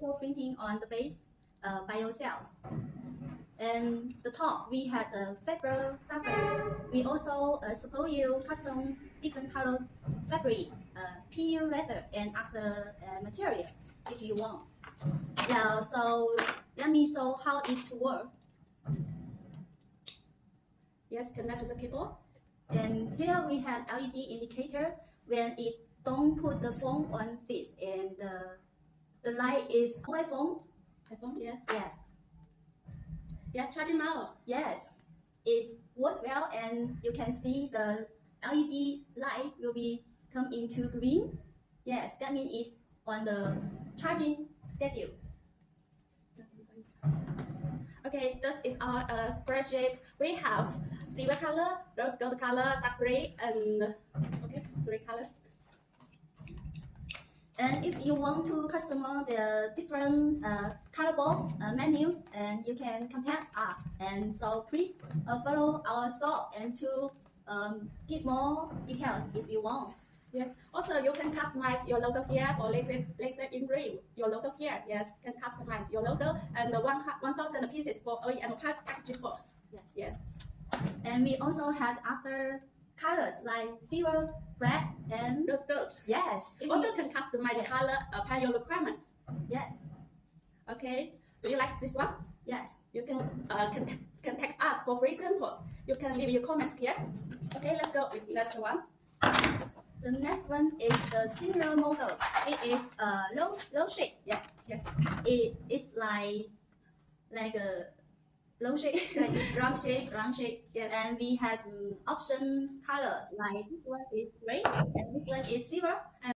full printing on the base by yourselves. And the top, we had the fabric surface. We also support you custom different colors fabric, PU leather, and other materials if you want. Yeah, so let me show how it to work. Yes, connect to the cable. And here we have LED indicator when it don't put the phone on this, and the light is mobile phone. iPhone, yeah. Yeah. Yeah, charging now. Yes, it works well, and you can see the LED light will be come into green. Yes, that means it's on the charging schedule. Okay, this is our square shape. We have silver color, rose gold color, dark gray, and okay, 3 colors. And if you want to customize the different color box menus, and you can contact us. And so please follow our store and to get more details if you want. Yes. Also, you can customize your logo here or laser engrave your logo here. Yes, can customize your logo and the 1,000 pieces for OEM packaging box. Yes. Yes. And we also had other colors like silver, red, and rose gold. Yes. Also can customize color per your requirements. Yes. Okay. Do you like this one? Yes. You can contact us for free samples. You can leave your comments here. Okay, let's go with the next one. The next one is the similar model. It is low shape. Yeah. Yeah. It is like a low shape. Like it's round shape. Round shape. Yes. And we had option color. Like this one is gray and this one is silver. And